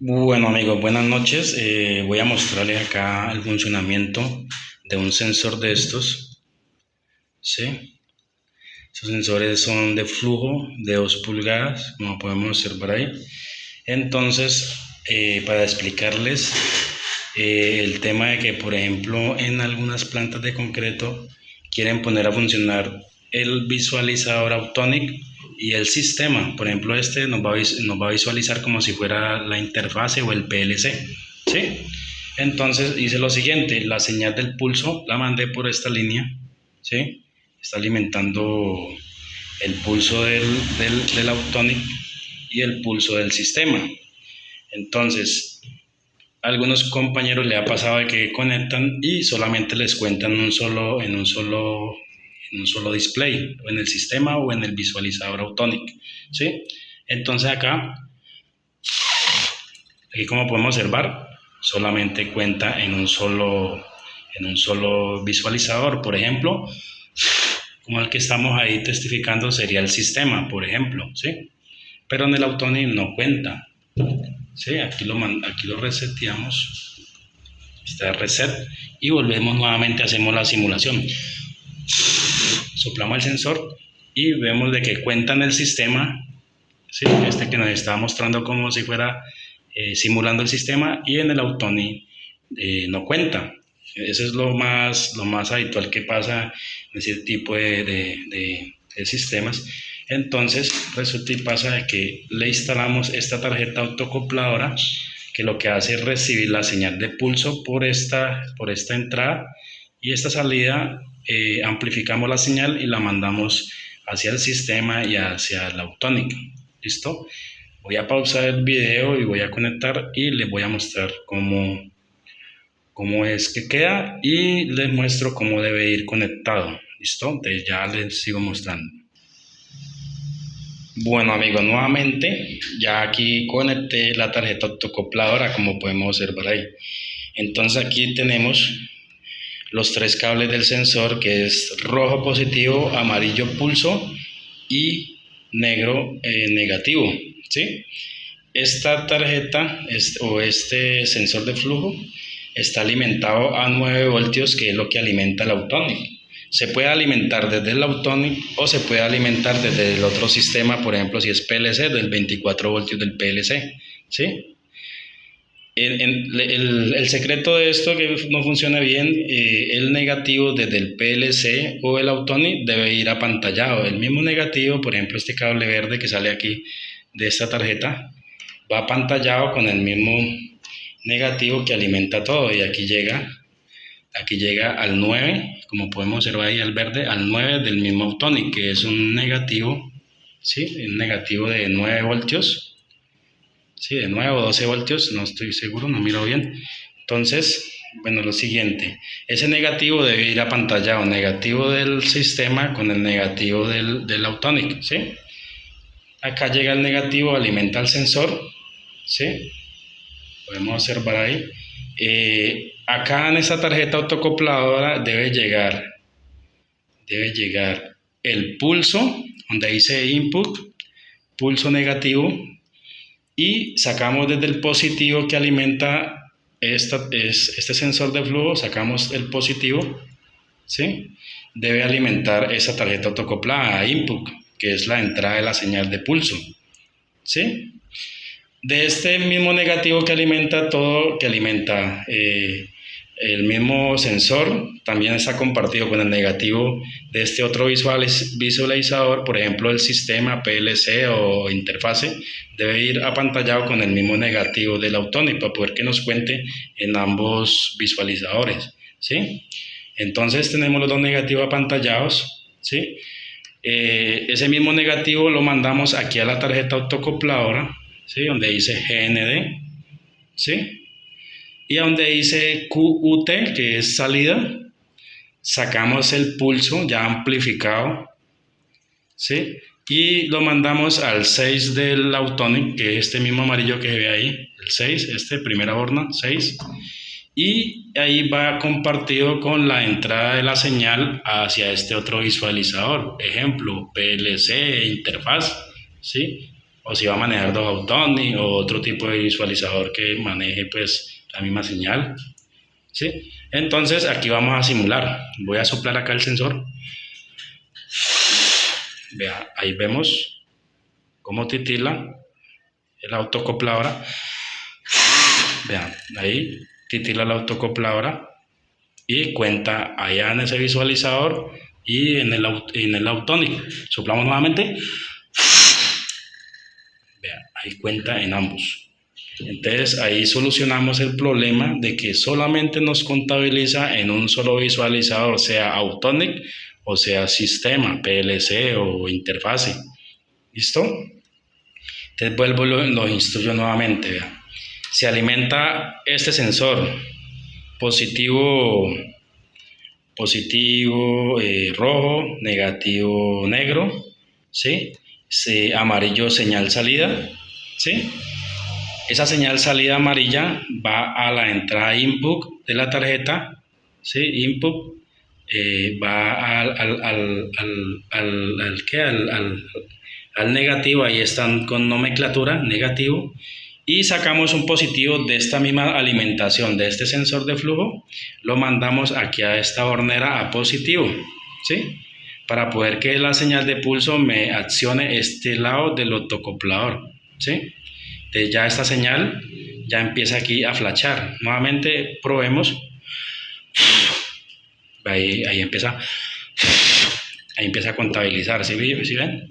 Bueno amigos, buenas noches. Voy a mostrarles acá el funcionamiento de un sensor de estos, ¿sí? Esos sensores son de flujo de 2 pulgadas, como podemos observar ahí. Entonces, para explicarles el tema de que, por ejemplo, en algunas plantas de concreto quieren poner a funcionar el visualizador Autonic y el sistema. Por ejemplo, este nos va a visualizar como si fuera la interfase o el PLC, ¿sí? Entonces hice lo siguiente, la señal del pulso la mandé por esta línea, ¿sí? Está alimentando el pulso del Autonic y el pulso del sistema. Entonces, a algunos compañeros le ha pasado de que conectan y solamente les cuentan en un solo display, o en el sistema o en el visualizador Autonic, ¿sí? Entonces aquí como podemos observar, solamente cuenta en un solo visualizador. Por ejemplo, como el que estamos ahí testificando sería el sistema, por ejemplo, ¿sí? Pero en el Autonic no cuenta, ¿sí? Aquí lo reseteamos, está reset, y volvemos nuevamente, hacemos la simulación. Soplamos el sensor y vemos de que cuenta en el sistema, ¿sí? Este que nos está mostrando como si fuera simulando el sistema, y en el Autoni no cuenta. Eso es lo más habitual que pasa en ese tipo de sistemas. Entonces resulta y pasa de que le instalamos esta tarjeta autocopladora, que lo que hace es recibir la señal de pulso por esta entrada, y esta salida amplificamos la señal y la mandamos hacia el sistema y hacia el Autonic. ¿Listo? Voy a pausar el video y voy a conectar y les voy a mostrar cómo es que queda, y les muestro cómo debe ir conectado. ¿Listo? Entonces ya les sigo mostrando. Bueno amigos, nuevamente ya aquí conecté la tarjeta autocopladora, como podemos observar ahí. Entonces aquí tenemos los tres cables del sensor, que es rojo positivo, amarillo pulso y negro negativo, ¿sí? Esta tarjeta o este sensor de flujo está alimentado a 9 voltios, que es lo que alimenta el Autonic. Se puede alimentar desde el Autonic o se puede alimentar desde el otro sistema, por ejemplo, si es PLC, del 24 voltios del PLC, ¿sí? El secreto de esto que no funciona bien, el negativo desde el PLC o el Autonic debe ir apantallado. El mismo negativo, por ejemplo, este cable verde que sale aquí de esta tarjeta, va apantallado con el mismo negativo que alimenta todo, y aquí llega al 9, como podemos observar ahí al verde, al 9 del mismo Autonic, que es un negativo, ¿sí? Un negativo de 9 voltios. Sí, de 9 o 12 voltios, no estoy seguro, no miro bien. Entonces, bueno, lo siguiente, ese negativo debe ir apantallado, negativo del sistema con el negativo del Autonic, ¿sí? Acá llega el negativo, alimenta el sensor, ¿sí? Podemos observar ahí. Acá en esta tarjeta autocopladora debe llegar el pulso, donde dice input, pulso negativo, y sacamos desde el positivo que alimenta este sensor de flujo, sacamos el positivo, ¿sí? Debe alimentar esa tarjeta autocoplada, input, que es la entrada de la señal de pulso, ¿sí? De este mismo negativo que alimenta todo, que alimenta el mismo sensor, también está compartido con el negativo de este otro visualizador, por ejemplo el sistema PLC o interfase, debe ir apantallado con el mismo negativo del Autonic para poder que nos cuente en ambos visualizadores, ¿sí? Entonces tenemos los dos negativos apantallados, ¿sí? Ese mismo negativo lo mandamos aquí a la tarjeta autocopladora, ¿sí? Donde dice GND, ¿sí? Y donde dice QUT, que es salida, sacamos el pulso ya amplificado, ¿sí? Y lo mandamos al 6 del Autonic, que es este mismo amarillo que se ve ahí, el 6, primera horna, 6. Y ahí va compartido con la entrada de la señal hacia este otro visualizador, ejemplo, PLC, interfaz, ¿sí? o si va a manejar dos Autonic o otro tipo de visualizador que maneje pues la misma señal, ¿sí? Entonces aquí vamos a simular. Voy a soplar acá el sensor. Vea, ahí vemos cómo titila el autocopladora. Vean, ahí titila la autocopladora y cuenta allá en ese visualizador y en el Autonic. Soplamos nuevamente. Vean, ahí cuenta en ambos. Entonces ahí solucionamos el problema de que solamente nos contabiliza en un solo visualizador, sea Autonic o sea sistema, PLC o interfase. ¿Listo? Entonces vuelvo y lo instruyo nuevamente. Vean. Se alimenta este sensor positivo rojo, negativo negro, ¿sí? Amarillo señal salida, ¿sí? Esa señal salida amarilla va a la entrada input de la tarjeta, ¿sí? Input va al negativo, ahí están con nomenclatura, negativo, y sacamos un positivo de esta misma alimentación de este sensor de flujo, lo mandamos aquí a esta hornera a positivo, ¿sí? Para poder que la señal de pulso me accione este lado del autocoplador, ¿sí? Entonces ya esta señal ya empieza aquí a flashar. Nuevamente probemos. Ahí empieza a contabilizar, ¿sí ven?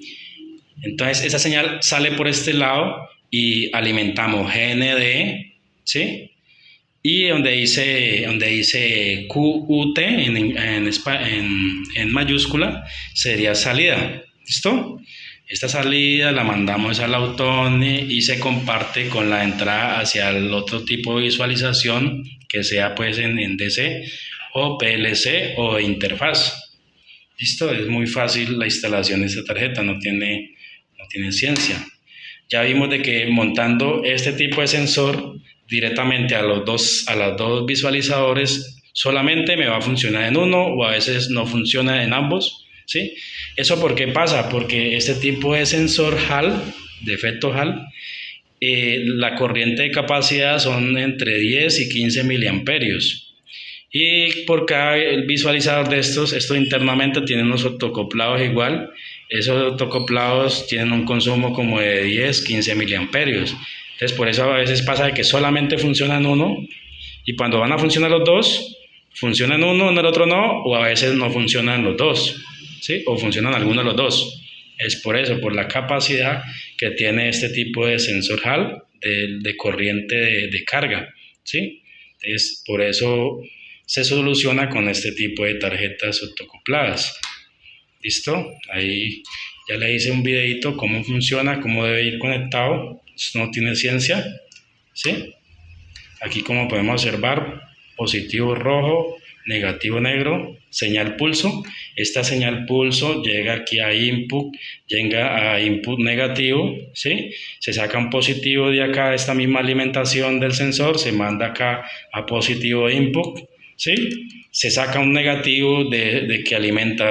Entonces esa señal sale por este lado y alimentamos GND, ¿sí? Y donde dice QUT en mayúscula sería salida, ¿listo? Esta salida la mandamos al Autonic y se comparte con la entrada hacia el otro tipo de visualización que sea pues en DC o PLC o interfaz. ¿Listo? Es muy fácil la instalación de esta tarjeta, no tiene ciencia. Ya vimos de que montando este tipo de sensor directamente a los dos visualizadores solamente me va a funcionar en uno o a veces no funciona en ambos, ¿sí? ¿Eso por qué pasa? Porque este tipo de sensor Hall, de efecto Hall, la corriente de capacidad son entre 10 y 15 miliamperios. Y por cada visualizador de estos internamente tienen unos autocoplados igual. Esos autocoplados tienen un consumo como de 10, 15 miliamperios. Entonces por eso a veces pasa de que solamente funcionan uno y cuando van a funcionar los dos, funcionan uno, en el otro no, o a veces no funcionan los dos, ¿sí? O funcionan algunos de los dos. Es por eso, por la capacidad que tiene este tipo de sensor Hall de corriente de carga, ¿sí? Entonces por eso se soluciona con este tipo de tarjetas autocopladas. ¿Listo? Ahí ya le hice un videito cómo funciona, cómo debe ir conectado. Esto no tiene ciencia, ¿sí? Aquí como podemos observar, positivo rojo, negativo negro, señal pulso. Esta señal pulso llega aquí a input negativo, ¿sí? Se saca un positivo de acá, esta misma alimentación del sensor, se manda acá a positivo input, ¿sí? Se saca un negativo de que alimenta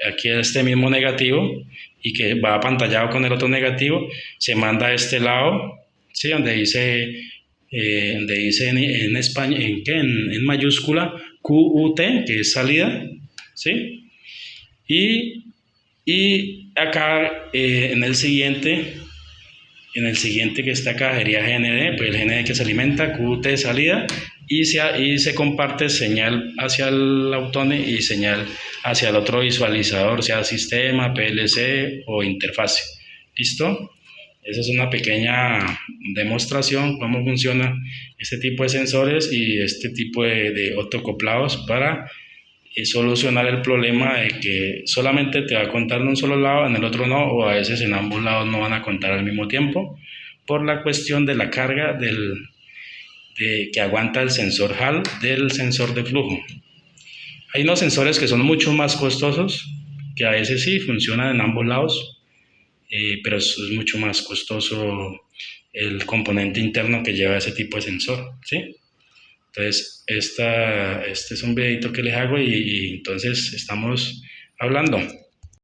aquí este mismo negativo y que va apantallado con el otro negativo, se manda a este lado, ¿sí? Donde dice en España, en mayúscula, QUT, que es salida, ¿sí? Y acá en el siguiente que está acá sería GND, pues el GND que se alimenta, QT salida, y se comparte señal hacia el Autonic y señal hacia el otro visualizador, sea sistema, PLC o interfase. ¿Listo? Esa es una pequeña demostración cómo funciona este tipo de sensores y este tipo de autocoplados para solucionar el problema de que solamente te va a contar en un solo lado, en el otro no, o a veces en ambos lados no van a contar al mismo tiempo, por la cuestión de la carga que aguanta el sensor Hall del sensor de flujo. Hay unos sensores que son mucho más costosos, que a veces sí funcionan en ambos lados, pero es mucho más costoso el componente interno que lleva ese tipo de sensor, ¿sí? Entonces, este es un videito que les hago y entonces estamos hablando.